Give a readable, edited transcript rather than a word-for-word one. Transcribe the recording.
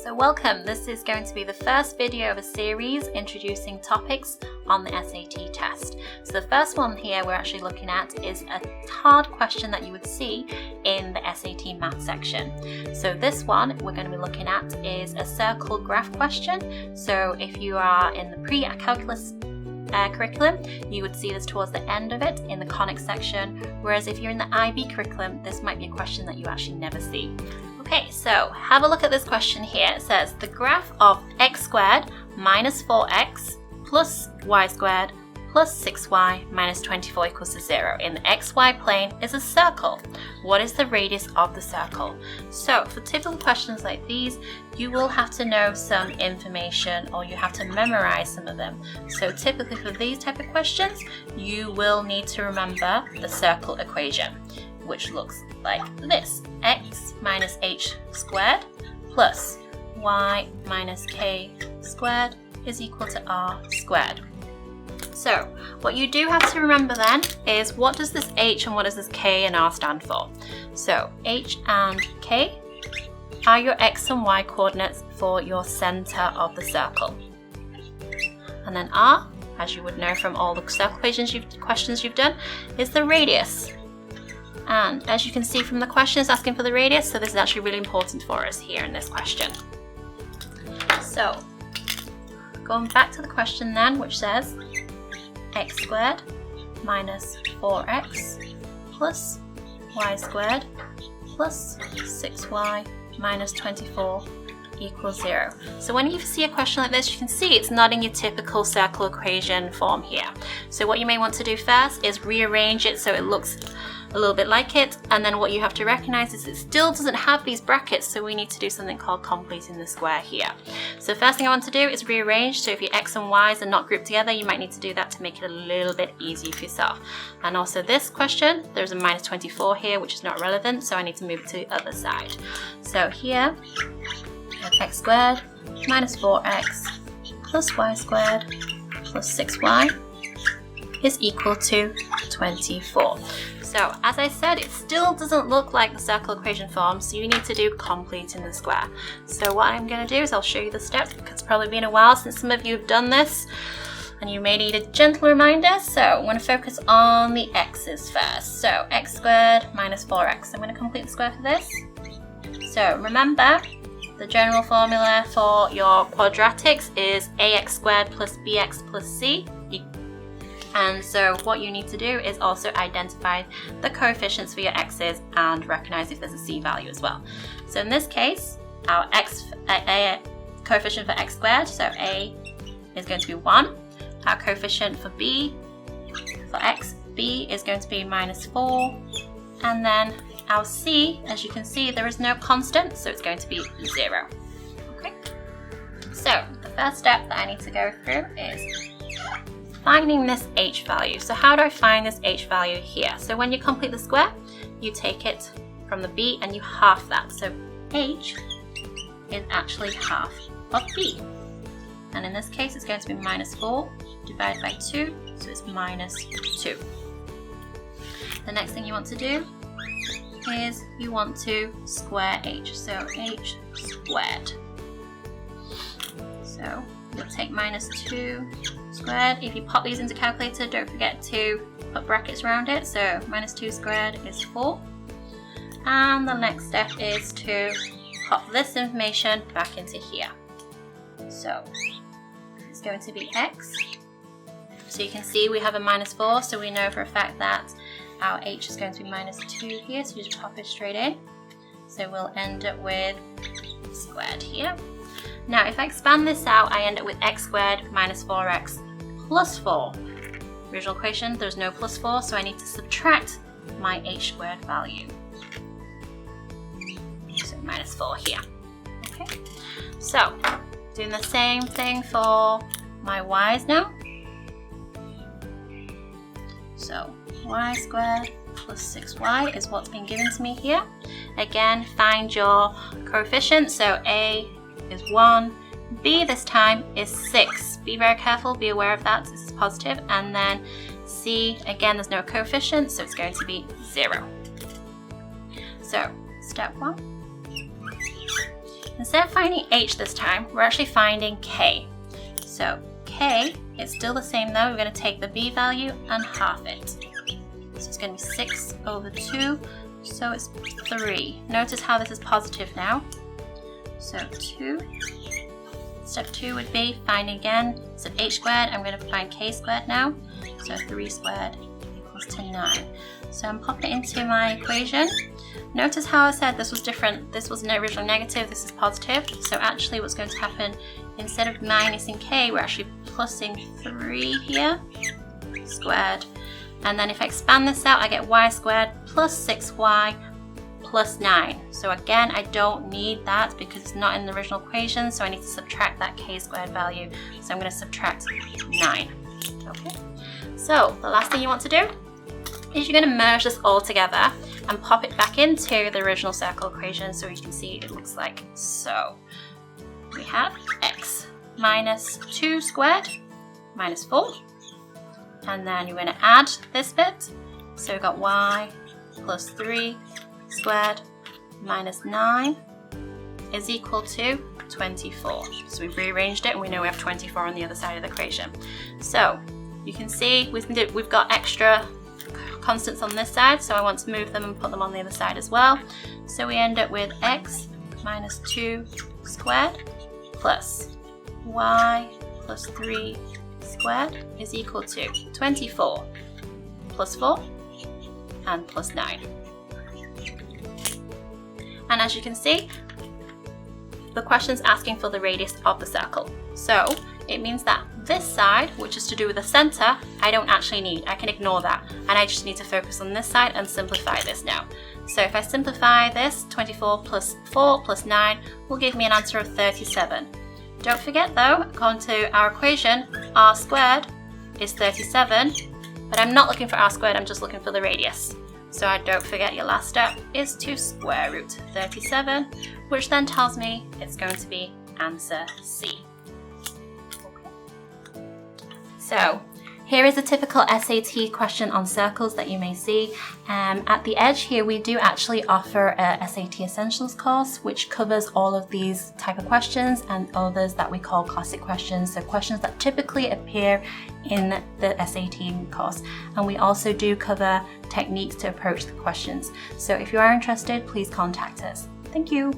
So welcome, this is going to be the first video of a series introducing topics on the SAT test. So the first one here we're actually looking at is a hard question that you would see in the SAT math section. So this one we're going to be looking at is a circle graph question. So if you are in the pre-calculus curriculum, you would see this towards the end of it in the conics section, whereas if you're in the IB curriculum, this might be a question that you actually never see. Okay, so have a look at this question here. It says the graph of x squared minus 4x plus y squared plus 6y minus 24 equals to 0 in the xy plane is a circle. What is the radius of the circle? So for typical questions like these, you will have to know some information or you have to memorize some of them. So typically for these type of questions, you will need to remember the circle equation, which looks like this: x minus h squared plus y minus k squared is equal to r squared. So what you do have to remember then is, what does this h and what does this k and r stand for? So h and k are your x and y coordinates for your center of the circle. And then r, as you would know from all the circle questions you've done, is the radius. And as you can see from the question, it's asking for the radius, so this is actually really important for us here in this question. So going back to the question then, which says x squared minus 4x plus y squared plus 6y minus 24 equals 0. So when you see a question like this, you can see it's not in your typical circle equation form here. So what you may want to do first is rearrange it so it looks a little bit like it, and then what you have to recognize is it still doesn't have these brackets, so we need to do something called completing the square here. So the first thing I want to do is rearrange. So if your x and y's are not grouped together, you might need to do that to make it a little bit easier for yourself. And also this question, there's a minus 24 here, which is not relevant, so I need to move it to the other side. So here we have x squared minus 4x plus y squared plus 6y is equal to 24. So as I said, it still doesn't look like the circle equation form, so you need to do completing the square. So what I'm going to do is I'll show you the steps, because it's probably been a while since some of you have done this and you may need a gentle reminder. So I'm going to focus on the x's first. So x squared minus 4x. I'm going to complete the square for this. So remember, the general formula for your quadratics is ax squared plus bx plus c. And so what you need to do is also identify the coefficients for your x's and recognize if there's a c value as well. So in this case, our coefficient for x squared, so a is going to be 1. Our coefficient for b, for x, b is going to be minus 4. And then our c, as you can see, there is no constant, so it's going to be 0. Okay. So the first step that I need to go through is finding this h value. So how do I find this h value here? So when you complete the square, you take it from the b and you half that. So h is actually half of b. And in this case, it's going to be minus 4 divided by 2, so it's minus 2. The next thing you want to do is you want to square h. So h squared. So you'll take minus 2 squared. If you pop these into calculator, don't forget to put brackets around it. So minus 2 squared is 4. And the next step is to pop this information back into here. So it's going to be x. So you can see we have a minus 4, so we know for a fact that our h is going to be minus 2 here, so you just pop it straight in. So we'll end up with squared here. Now if I expand this out, I end up with x squared minus 4x plus 4. Original equation, there's no plus 4, so I need to subtract my h squared value. So minus 4 here. Okay. So doing the same thing for my y's now. So y squared plus 6y is what's been given to me here. Again, find your coefficient. So a is 1, b this time is 6. Be very careful, be aware of that, this is positive. And then c, again, there's no coefficient, so it's going to be 0. So step 1, Instead of finding h this time, we're actually finding k. So k is still the same though. We're going to take the b value and half it. So it's going to be 6 over 2, so it's 3. Notice how this is positive now. So 2. Step 2 would be finding again, so h squared, I'm going to find k squared now. So 3 squared equals to 9. So I'm popping it into my equation. Notice how I said this was different. This was originally negative, this is positive. So actually what's going to happen, instead of minusing k, we're actually plussing 3 here, squared. And then if I expand this out, I get y squared plus 6y plus 9. So again, I don't need that because it's not in the original equation, so I need to subtract that k squared value. So I'm going to subtract 9. Okay. So the last thing you want to do is you're going to merge this all together and pop it back into the original circle equation so you can see it looks like so. We have x minus 2 squared minus 4. And then you're going to add this bit. So we've got y plus 3 squared minus 9 is equal to 24. So we've rearranged it and we know we have 24 on the other side of the equation. So you can see we've got extra constants on this side, so I want to move them and put them on the other side as well. So we end up with x minus 2 squared plus y plus 3 squared is equal to 24 plus 4 and plus 9. And as you can see, the question's asking for the radius of the circle. So it means that this side, which is to do with the center, I don't actually need. I can ignore that. And I just need to focus on this side and simplify this now. So if I simplify this, 24 plus 4 plus 9 will give me an answer of 37. Don't forget though, according to our equation, r squared is 37, but I'm not looking for r squared, I'm just looking for the radius. So don't forget your last step is to square root 37, which then tells me it's going to be answer C. Okay. So here is a typical SAT question on circles that you may see. At the edge here, we do actually offer a SAT Essentials course, which covers all of these type of questions and others that we call classic questions, so questions that typically appear in the SAT course. And we also do cover techniques to approach the questions. So if you are interested, please contact us. Thank you.